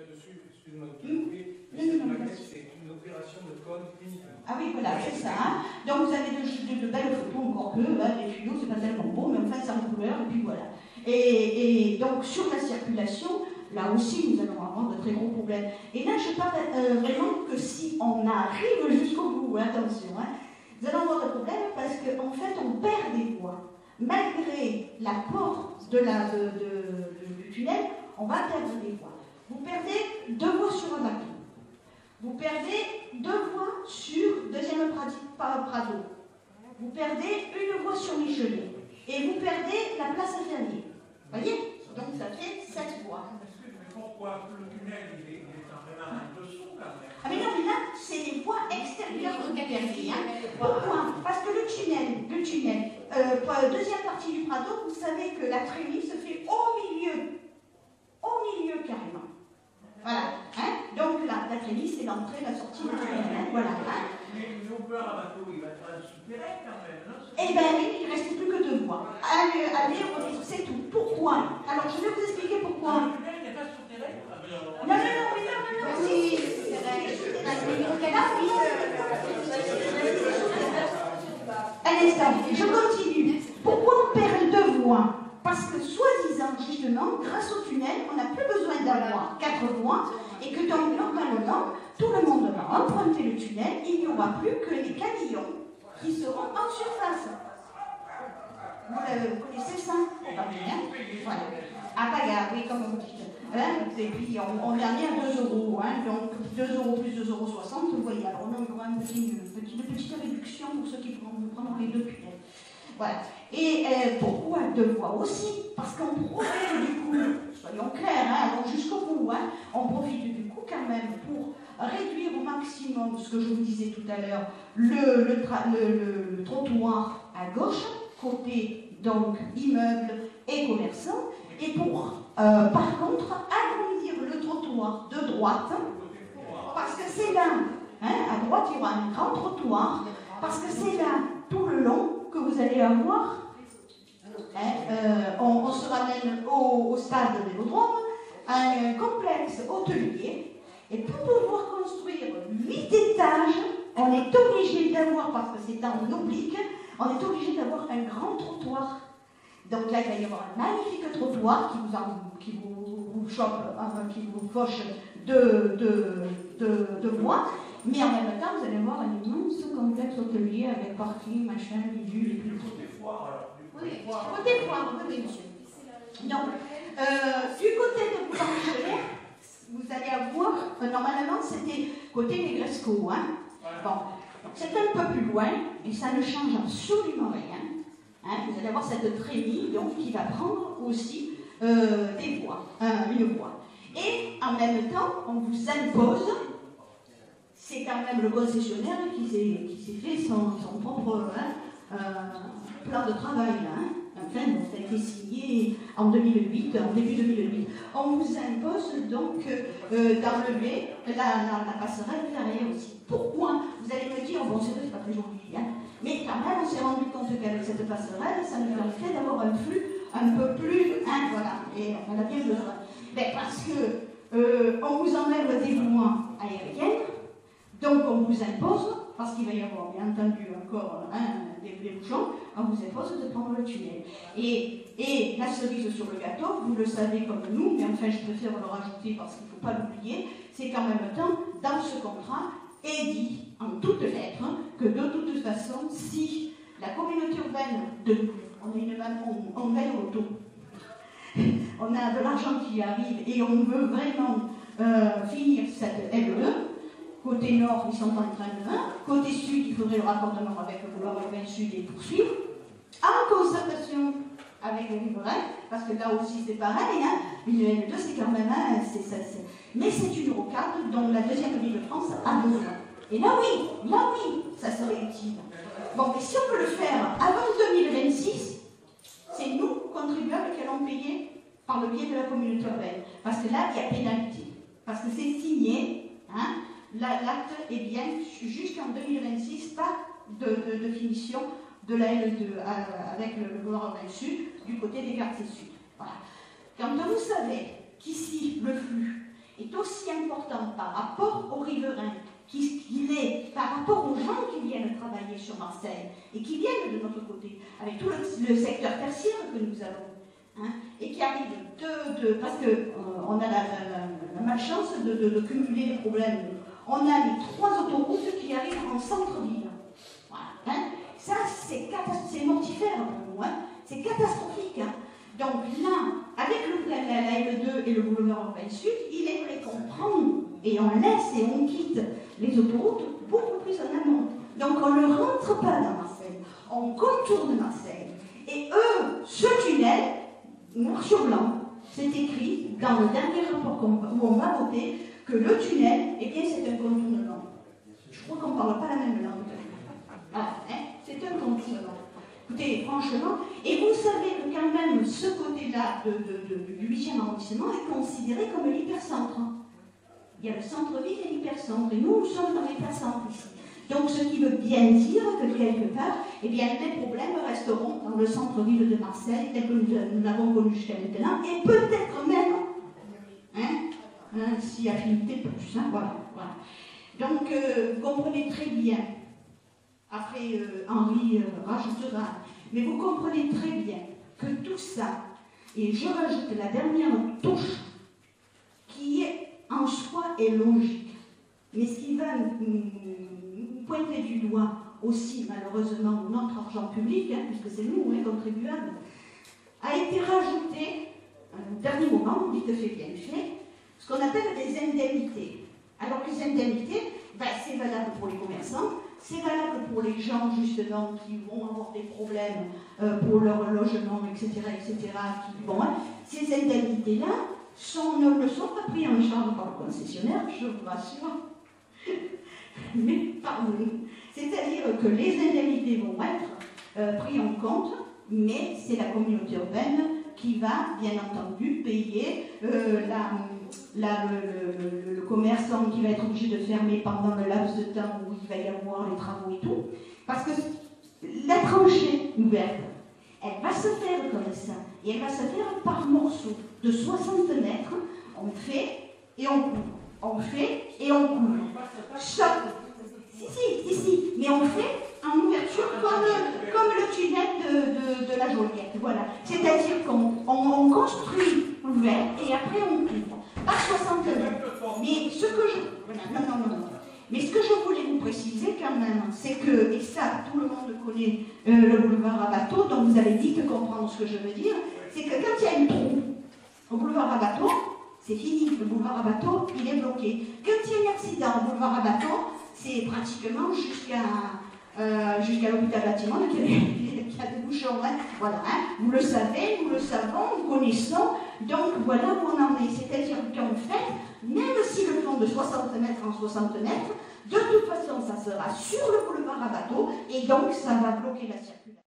là-dessus, excuse-moi de te couper, mais cette maquette, c'est une opération de com uniquement. Ah oui, voilà, c'est ça. Hein. Donc vous avez de belles photos, encore que, les tuyaux, c'est pas tellement beau, mais enfin, c'est en couleur, et puis voilà. Et donc, sur la circulation, là aussi, nous allons avoir de très gros problèmes. Et là, je parle vraiment que si on arrive jusqu'au bout, attention, hein, nous allons avoir des problèmes parce qu'en fait, on perd des voies. Malgré l'apport du tunnel, on va perdre des voies. Vous perdez 2 voies sur un bateau. Vous perdez 2 voies sur deuxième Prado. Vous perdez 1 voie sur Michelet. Et vous perdez la place infirmier. Vous voyez? Donc ça fait 7 voies. Pourquoi le tunnel il est vraiment en dessous quand même? Ah mais non, mais là, c'est les voies extérieures de Capernier. Hein. Pourquoi? Parce que le tunnel, deuxième partie du Prado, vous savez que la trémie se fait au milieu carrément. Voilà. Hein. Donc là, la trémie, c'est l'entrée, la sortie du tunnel. Hein. Voilà. Hein. Mais l'opéra à bateau, il va être un souterrain quand même, non? Eh bien oui, il ne reste plus que 2 voies. Allez, c'est tout. Pourquoi? Alors, je vais vous expliquer pourquoi. Le tunnel n'est pas souterrain? Non, si. Un instant, je continue. Pourquoi on perd 2 voies? Parce que, soi-disant, justement, grâce au tunnel, on n'a plus besoin d'avoir 4 voies et que donc, normalement, tout le monde va emprunter le tunnel, il n'y aura plus que les camions qui seront en surface. Vous connaissez ça? Voilà. À Bagarre, oui, comme vous dites. Hein? Et puis, on est allé à 2 €. Hein? Donc, 2 € plus 2,60 €, vous voyez. Alors, on a quand même une petite réduction pour ceux qui pourront prendre les 2 tunnels. Voilà. Et pourquoi 2 voies aussi? Parce qu'on profite du coup, soyons clairs, hein, allons jusqu'au bout, hein, on profite du coup quand même pour réduire au maximum ce que je vous disais tout à l'heure, le trottoir à gauche, côté donc immeuble et commerçant, et pour par contre agrandir le trottoir de droite, parce que c'est là, hein, à droite il y aura un grand trottoir, parce que c'est là tout le long que vous allez avoir. On se ramène au stade de Vélodrome, un complexe hôtelier, et pour pouvoir construire 8 étages, on est obligé d'avoir, parce que c'est en oblique, on est obligé d'avoir un grand trottoir. Donc là, il va y avoir un magnifique trottoir qui vous chope, enfin, qui vous fauche de voies, mais en même temps, vous allez voir un immense complexe hôtelier avec parking, machin, bidule et puis tout. Oui, côté foire, oui, monsieur. Donc, du côté de Boulogne-Michelet, vous allez avoir, normalement c'était côté Negresco, hein. Bon, c'est un peu plus loin, et ça ne change absolument rien. Hein. Vous allez avoir cette trémie, donc, qui va prendre aussi des voies, une voie. Et en même temps, on vous impose, c'est quand même le concessionnaire qui s'est fait son propre plan de travail, là, hein. Enfin, donc, ça a été signé en 2008, en début 2008. On vous impose donc d'enlever la passerelle ferrée aussi. Pourquoi? Vous allez me dire, bon, c'est vrai, c'est pas très joli, hein, mais quand même, on s'est rendu compte qu'avec cette passerelle, ça nous permettrait d'avoir un flux un peu plus, hein, voilà, et on a bien besoin. Ben, parce que on vous enlève des voies aériennes, donc on vous impose, parce qu'il va y avoir bien entendu encore des bouchons, on vous impose de prendre le tunnel. Et la cerise sur le gâteau, vous le savez comme nous, mais enfin je préfère le rajouter parce qu'il ne faut pas l'oublier, c'est qu'en même temps, dans ce contrat, est dit en toutes lettres que de toute façon, si la communauté urbaine, on gagne au taux, on a de l'argent qui arrive et on veut vraiment finir cette LE, côté nord, ils sont en train de faire. Côté sud, il faudrait le raccordement avec le couloir urbain sud et poursuivre. En concertation avec les riverains, parce que là aussi c'est pareil, hein, une L2 c'est quand même un. Mais c'est une rocade dont la deuxième ville de France a besoin. Et là oui, ça serait utile. Bon, mais si on peut le faire avant 2026, c'est nous, contribuables, qui allons payer par le biais de la communauté urbaine. Parce que là, il y a pénalité. Parce que c'est signé, hein. L'acte est bien jusqu'en 2026, pas de finition de la L2 avec le couloir urbain sud du côté des quartiers sud. Voilà. Quand vous savez qu'ici, le flux est aussi important par rapport aux riverains qu'il est par rapport aux gens qui viennent travailler sur Marseille et qui viennent de notre côté, avec tout le secteur tertiaire que nous avons, hein, et qui arrivent parce qu'on a la malchance de cumuler les problèmes. On a les 3 autoroutes qui arrivent en centre-ville. Voilà, hein. Ça, c'est mortifère pour nous, hein. C'est catastrophique. Hein. Donc là, avec la LE2 et le boulevard urbain sud, il est vrai qu'on prend et on laisse et on quitte les autoroutes beaucoup plus en amont. Donc on ne rentre pas dans Marseille, on contourne Marseille. Et eux, ce tunnel, noir sur blanc, c'est écrit dans le dernier rapport où on va voter que le tunnel, eh bien c'est un contournement. Je crois qu'on ne parle pas la même langue. Voilà, hein, c'est un contournement. Écoutez, franchement, et vous savez que quand même ce côté-là du 8e arrondissement est considéré comme l'hypercentre. Il y a le centre-ville et l'hypercentre, et nous sommes dans l'hypercentre ici. Donc ce qui veut bien dire que quelque part, eh bien, les problèmes resteront dans le centre-ville de Marseille, tel que nous l'avons connu jusqu'à maintenant, et peut-être même, si affinité plus, hein, voilà. Donc vous comprenez très bien. Après, Henri rajoutera. Mais vous comprenez très bien que tout ça, et je rajoute la dernière touche, qui est en soi est logique, mais ce qui va nous pointer du doigt aussi, malheureusement, notre argent public, hein, puisque c'est nous, hein, contribuables, a été rajouté, au dernier moment, vite fait, bien fait, ce qu'on appelle des indemnités. Alors, les indemnités, ben, c'est valable pour les commerçants, c'est valable pour les gens, justement, qui vont avoir des problèmes pour leur logement, etc., Ces indemnités-là ne sont pas prises en charge par le concessionnaire, je vous rassure, mais par nous. C'est-à-dire que les indemnités vont être prises en compte, mais c'est la communauté urbaine qui va, bien entendu, payer le commerçant qui va être obligé de fermer pendant le laps de temps où il va y avoir les travaux et tout, parce que la tranchée ouverte, elle va se faire comme ça, et elle va se faire par morceaux de 60 mètres, on fait et on couvre, on fait et on couvre. Si, mais on fait en ouverture comme le tunnel de la Joliette, voilà. C'est-à-dire qu'on construit ouvert et après on couvre. Par 60 mètres. Mais ce que Mais ce que je voulais vous préciser quand même, c'est que, et ça tout le monde connaît le boulevard Rabateau, donc vous allez vite comprendre ce que je veux dire, c'est que quand il y a une trou au boulevard Rabateau, c'est fini, le boulevard Rabateau, il est bloqué. Quand il y a un accident au boulevard Rabateau, c'est pratiquement jusqu'à l'hôpital Bâtiment qui a des bouchons. Hein. Voilà, hein. Vous le savez, nous le savons, nous connaissons. Donc voilà où on en est. C'est-à-dire qu'en fait, même si le font de 60 mètres en 60 mètres, de toute façon, ça sera sur le boulevard Rabateau et donc ça va bloquer la circulation.